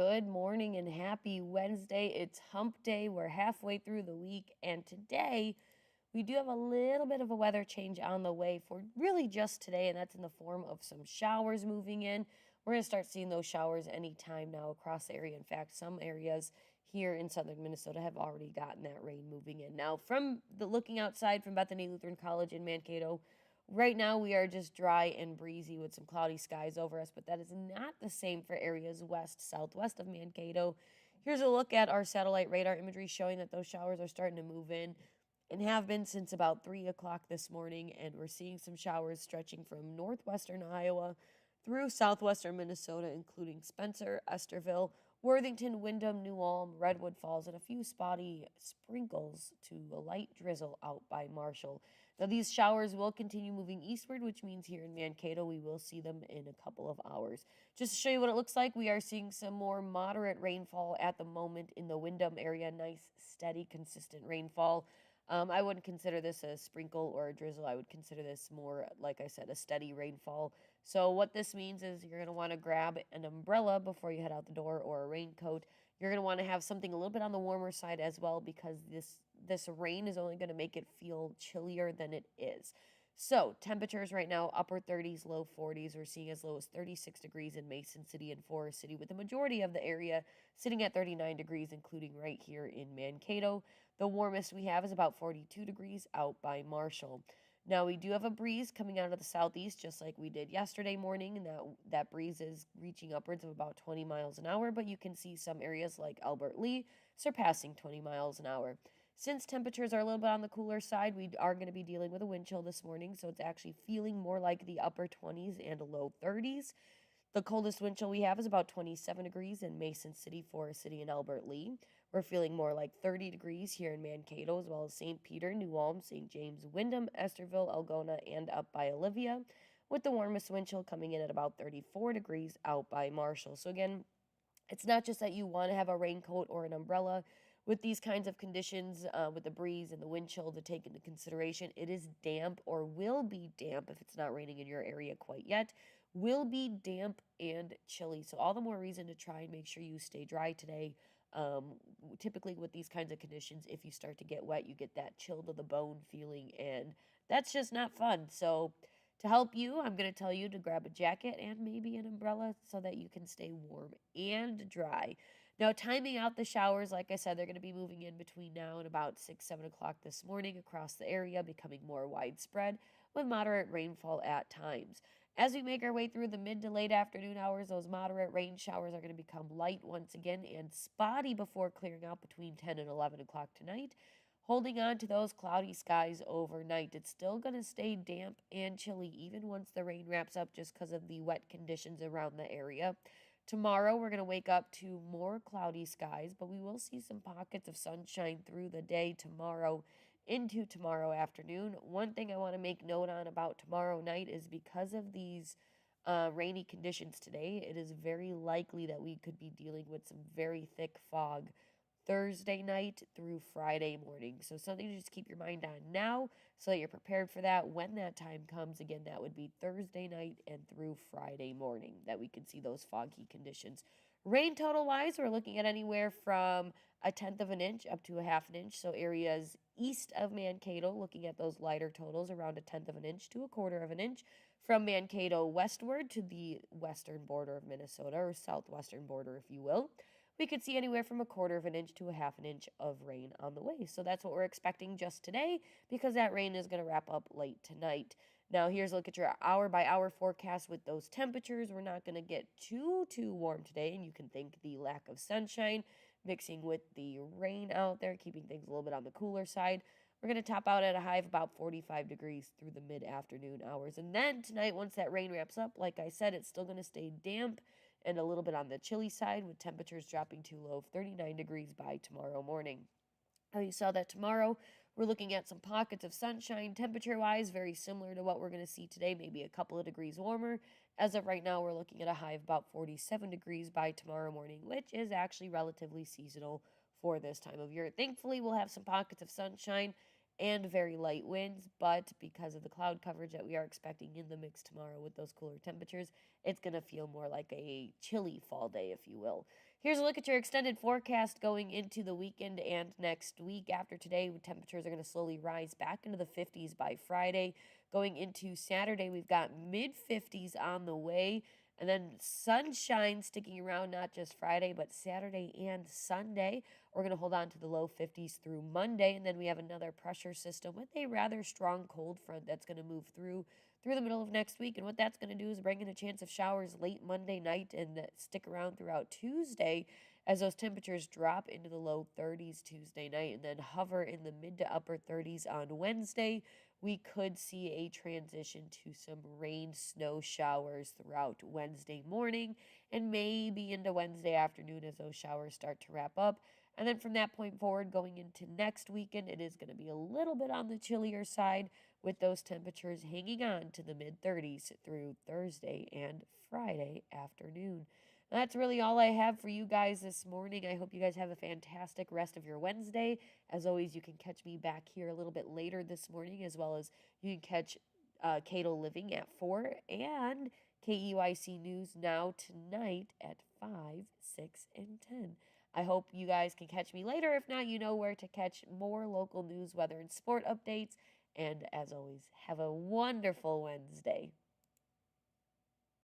Good morning and happy Wednesday. It's hump day. We're halfway through the week, and today we do have a little bit of a weather change on the way for really just today, and that's in the form of some showers moving in. We're going to start seeing those showers anytime now across the area. In fact, some areas here in southern Minnesota have already gotten that rain moving in. Now, from the looking outside from Bethany Lutheran College in Mankato, right now, we are just dry and breezy with some cloudy skies over us, but that is not the same for areas west, southwest of Mankato. Here's a look at our satellite radar imagery showing that those showers are starting to move in and have been since about 3 o'clock this morning, and we're seeing some showers stretching from northwestern Iowa through southwestern Minnesota, including Spencer, Esterville, Worthington, Windham, New Ulm, Redwood Falls, and a few spotty sprinkles to a light drizzle out by Marshall. Now, these showers will continue moving eastward, which means here in Mankato, we will see them in a couple of hours. Just to show you what it looks like, we are seeing some more moderate rainfall at the moment in the Windham area. Nice, steady, consistent rainfall. I wouldn't consider this a sprinkle or a drizzle. I would consider this more, like I said, a steady rainfall. So what this means is you're going to want to grab an umbrella before you head out the door or a raincoat. You're going to want to have something a little bit on the warmer side as well because this rain is only going to make it feel chillier than it is. So temperatures right now, upper 30s, low 40s. We're seeing as low as 36 degrees in Mason City and Forest City, with the majority of the area sitting at 39 degrees, including right here in Mankato. The warmest we have is about 42 degrees out by Marshall. Now, we do have a breeze coming out of the southeast, just like we did yesterday morning, and that breeze is reaching upwards of about 20 miles an hour, but you can see some areas like Albert Lee surpassing 20 miles an hour. Since temperatures are a little bit on the cooler side, we are going to be dealing with a wind chill this morning, so it's actually feeling more like the upper 20s and low 30s. The coldest wind chill we have is about 27 degrees in Mason City, Forest City, and Albert Lee. We're feeling more like 30 degrees here in Mankato, as well as St. Peter, New Ulm, St. James, Windham, Esterville, Algona, and up by Olivia, with the warmest wind chill coming in at about 34 degrees out by Marshall. So again, it's not just that you want to have a raincoat or an umbrella. With these kinds of conditions, with the breeze and the wind chill to take into consideration, it is damp or will be damp if it's not raining in your area quite yet, will be damp and chilly. So all the more reason to try and make sure you stay dry today. Typically with these kinds of conditions, if you start to get wet, you get that chill to the bone feeling, and that's just not fun. So to help you, I'm going to tell you to grab a jacket and maybe an umbrella so that you can stay warm and dry. Now, timing out the showers, like I said, they're going to be moving in between now and about 6, 7 o'clock this morning across the area, becoming more widespread with moderate rainfall at times. As we make our way through the mid to late afternoon hours, those moderate rain showers are going to become light once again and spotty before clearing out between 10 and 11 o'clock tonight. Holding on to those cloudy skies overnight. It's still going to stay damp and chilly even once the rain wraps up just because of the wet conditions around the area. Tomorrow, we're going to wake up to more cloudy skies, but we will see some pockets of sunshine through the day tomorrow into tomorrow afternoon. One thing I want to make note on about tomorrow night is because of these rainy conditions today, it is very likely that we could be dealing with some very thick fog Thursday night through Friday morning. So something to just keep your mind on now so that you're prepared for that when that time comes. Again, that would be Thursday night and through Friday morning that we could see those foggy conditions. Rain total wise, we're looking at anywhere from 1/10 of an inch up to a 1/2 an inch. So areas east of Mankato, looking at those lighter totals, around 1/10 of an inch to 1/4 of an inch. From Mankato westward to the western border of Minnesota, or southwestern border, if you will, we could see anywhere from 1/4 of an inch to a 1/2 an inch of rain on the way. So that's what we're expecting just today because that rain is going to wrap up late tonight. Now, here's a look at your hour by hour forecast with those temperatures. We're not going to get too warm today, and you can thank the lack of sunshine mixing with the rain out there, keeping things a little bit on the cooler side. We're going to top out at a high of about 45 degrees through the mid-afternoon hours. And then tonight, once that rain wraps up, like I said, it's still going to stay damp and a little bit on the chilly side, with temperatures dropping to low of 39 degrees by tomorrow morning. Now, you saw that tomorrow we're looking at some pockets of sunshine, temperature-wise, very similar to what we're going to see today, maybe a couple of degrees warmer. As of right now, we're looking at a high of about 47 degrees by tomorrow morning, which is actually relatively seasonal for this time of year. Thankfully, we'll have some pockets of sunshine and very light winds, but because of the cloud coverage that we are expecting in the mix tomorrow with those cooler temperatures, it's going to feel more like a chilly fall day, if you will. Here's a look at your extended forecast going into the weekend and next week. After today, temperatures are going to slowly rise back into the 50s by Friday. Going into Saturday, we've got mid 50s on the way. And then sunshine sticking around not just Friday, but Saturday and Sunday. We're going to hold on to the low 50s through Monday. And then we have another pressure system with a rather strong cold front that's going to move through the middle of next week. And what that's going to do is bring in a chance of showers late Monday night and stick around throughout Tuesday as those temperatures drop into the low 30s Tuesday night and then hover in the mid to upper 30s on Wednesday. We could see a transition to some rain, snow showers throughout Wednesday morning and maybe into Wednesday afternoon as those showers start to wrap up. And then from that point forward, going into next weekend, it is going to be a little bit on the chillier side with those temperatures hanging on to the mid 30s through Thursday and Friday afternoon. That's really all I have for you guys this morning. I hope you guys have a fantastic rest of your Wednesday. As always, you can catch me back here a little bit later this morning, as well as you can catch Cato Living at 4 and KEYC News Now tonight at 5, 6, and 10. I hope you guys can catch me later. If not, you know where to catch more local news, weather, and sport updates. And as always, have a wonderful Wednesday.